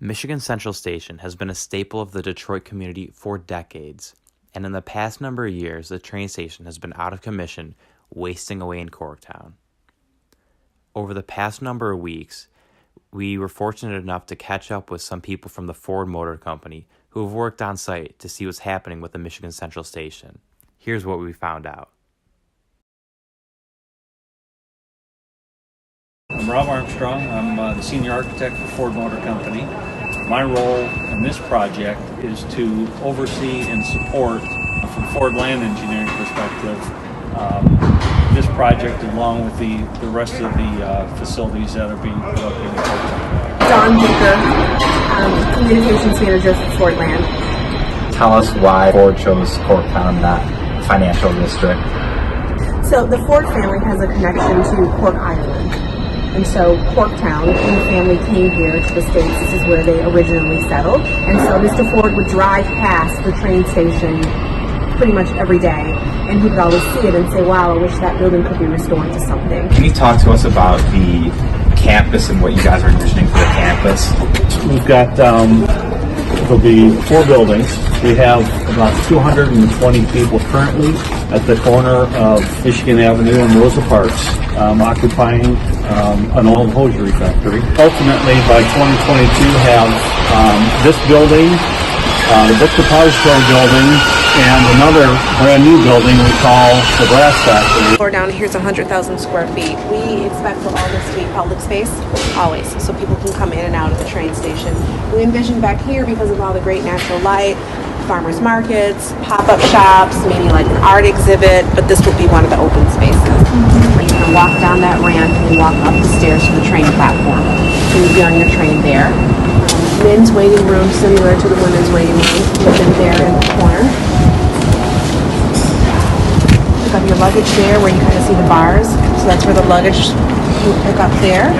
Michigan Central Station has been a staple of the Detroit community for decades, and in the past number of years, the train station has been out of commission, wasting away in Corktown. Over the past number of weeks, we were fortunate enough to catch up with some people from the Ford Motor Company who have worked on site to see what's happening with the Michigan Central Station. Here's what we found out. I'm Rob Armstrong. I'm the senior architect for Ford Motor Company. My role in this project is to oversee and support, from Ford Land Engineering perspective, this project along with the rest of the facilities that are being put up in the Corktown. Don Baker, Communications Manager for Ford Land. Tell us why Ford chose Corktown, that financial district. So the Ford family has a connection to Cork Island. And so Corktown, when the family came here to the States, this is where they originally settled. And so Mr. Ford would drive past the train station pretty much every day, and he would always see it and say, wow, I wish that building could be restored to something. Can you talk to us about the campus and what you guys are envisioning for the campus? We've got, there'll be 4 buildings. We have about 220 people currently at the corner of Michigan Avenue and Rosa Parks, occupying an old hosiery factory. Ultimately, by 2022, have this building, the book depository building, and another brand new building we call the Brass Factory. The floor down here is 100,000 square feet. We expect for all this to be public space, always, so people can come in and out of the train station. We envision back here, because of all the great natural light, farmers markets, pop-up shops, maybe like an art exhibit, but this will be one of the open spaces. Where you can walk down that ramp and walk up the stairs to the train platform. So you'll be on your train there. Men's waiting room, similar to the women's waiting room, within there in the corner. Pick up your luggage there where you kind of see the bars. So that's where the luggage you pick up there.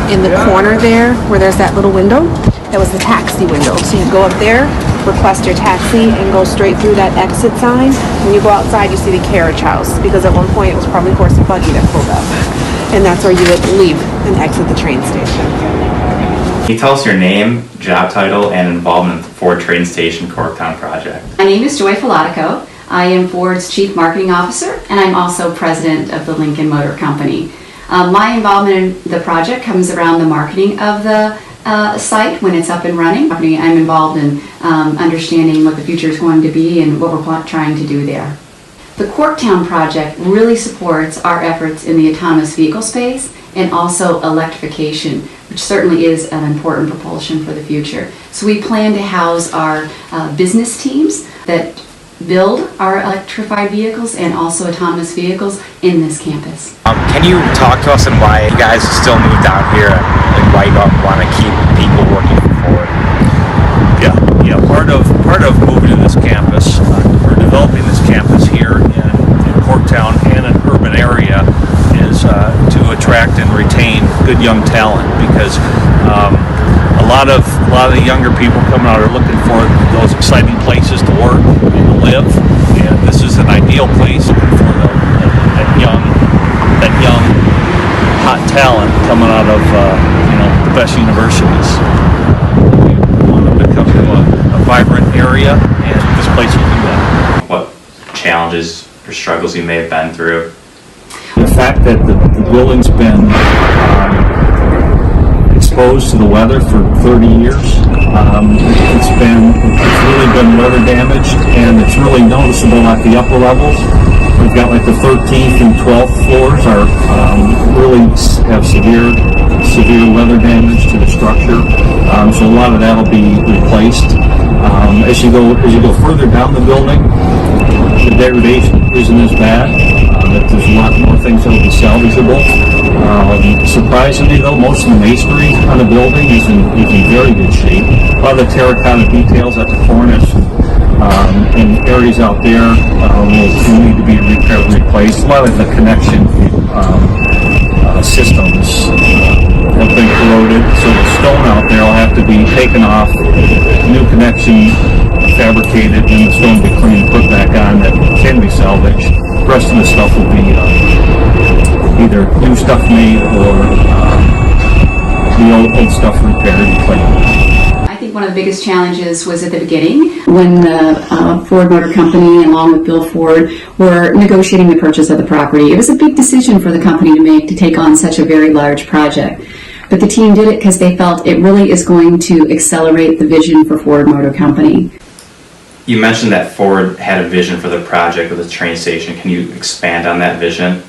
In the corner there, where there's that little window, that was the taxi window. So you go up there, request your taxi, and go straight through that exit sign. When you go outside, you see the carriage house, because at one point it was probably horse and buggy that pulled up. And that's where you would leave and exit the train station. Can you tell us your name, job title, and involvement with the Ford Train Station Corktown project? My name is Joy Filatico. I am Ford's Chief Marketing Officer, and I'm also President of the Lincoln Motor Company. My involvement in the project comes around the marketing of the site when it's up and running. I'm involved in understanding what the future is going to be and what we're trying to do there. The Corktown project really supports our efforts in the autonomous vehicle space and also electrification, which certainly is an important propulsion for the future. So we plan to house our business teams that build our electrified vehicles and also autonomous vehicles in this campus. Can you talk to us on why you guys still moved down here and why you want to keep people working for Ford? Yeah. Part of moving to this campus, or developing this campus here in Corktown and an urban area, is to attract and retain good young talent, because a lot of the younger people coming out are looking for those exciting places to work and to live, and this is an ideal place for that young hot talent coming out of the best universities. We want them to come to a vibrant area, and this place will do that. What challenges or struggles you may have been through? The fact that the building's been exposed to the weather for 30 years, it's really been weather damaged, and it's really noticeable at the upper levels. We've got like the 13th and 12th floors really have severe weather damage to the structure. So a lot of that will be replaced. As you go further down the building, the degradation isn't as bad. There's a lot more things that will be salvageable. Surprisingly though, most of the masonry on the building is in very good shape. A lot of the terracotta details at the cornice and areas out there will need to be repaired and replaced. A lot of the connection systems have been corroded, so the stone out there will have to be taken off, new connection fabricated, and the stone be cleaned, put back on that can be salvaged. The rest of the stuff will be either new stuff made or the old stuff repaired and cleaned. I one of the biggest challenges was at the beginning when the Ford Motor Company, along with Bill Ford, were negotiating the purchase of the property. It was a big decision for the company to make to take on such a very large project. But the team did it because they felt it really is going to accelerate the vision for Ford Motor Company. You mentioned that Ford had a vision for the project with the train station. Can you expand on that vision?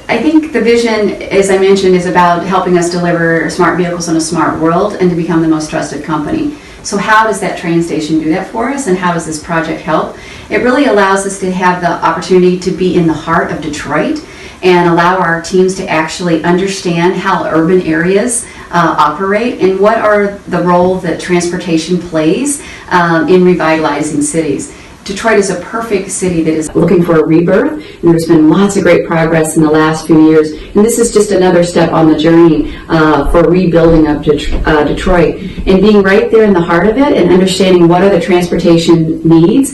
I think the vision, as I mentioned, is about helping us deliver smart vehicles in a smart world and to become the most trusted company. So how does that train station do that for us, and how does this project help? It really allows us to have the opportunity to be in the heart of Detroit and allow our teams to actually understand how urban areas operate and what are the role that transportation plays in revitalizing cities. Detroit is a perfect city that is looking for a rebirth, and there's been lots of great progress in the last few years, and this is just another step on the journey for rebuilding of Detroit. And being right there in the heart of it and understanding what are the transportation needs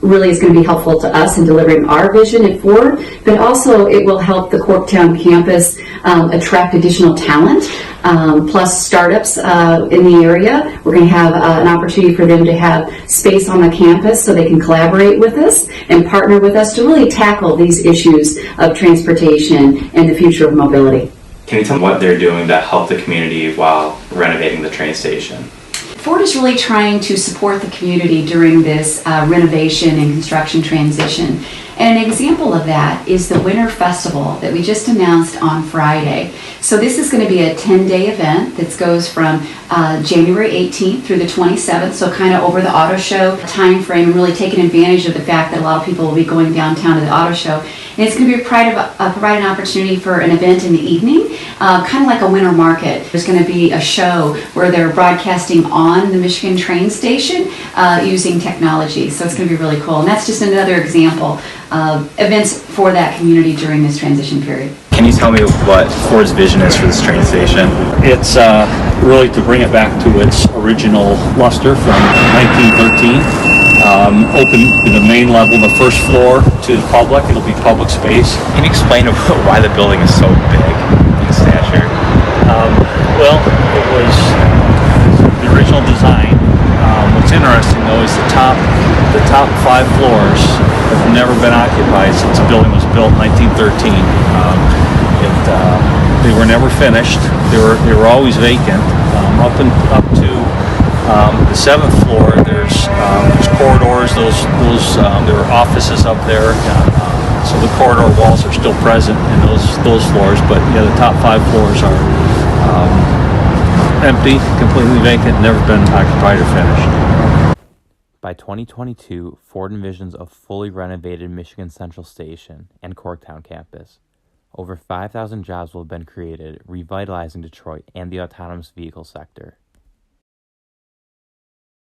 really is going to be helpful to us in delivering our vision at Ford, but also it will help the Corktown campus attract additional talent, plus startups in the area. We're going to have an opportunity for them to have space on the campus so they can collaborate with us and partner with us to really tackle these issues of transportation and the future of mobility. Can you tell me what they're doing to help the community while renovating the train station? Ford is really trying to support the community during this renovation and construction transition. And an example of that is the Winter Festival that we just announced on Friday. So this is going to be a 10-day event that goes from January 18th through the 27th, so kind of over the auto show time frame, and really taking advantage of the fact that a lot of people will be going downtown to the auto show. And it's going to be provide an opportunity for an event in the evening, kind of like a winter market. There's going to be a show where they're broadcasting on the Michigan train station using technology. So it's going to be really cool. And that's just another example of events for that community during this transition period. Can you tell me what Ford's vision is for this train station? It's really to bring it back to its original luster from 1913. Open to the main level, the first floor to the public. It'll be public space. Can you explain why the building is so big in stature? Well, it was the original design. What's interesting though is the top 5 floors have never been occupied since the building was built in 1913. They were never finished. They were always vacant. Up to the 7th floor, there's corridors. There are offices up there. So the corridor walls are still present in those floors, but yeah, the top 5 floors are empty, completely vacant, never been occupied or finished. By 2022, Ford envisions a fully renovated Michigan Central Station and Corktown campus. Over 5,000 jobs will have been created, revitalizing Detroit and the autonomous vehicle sector.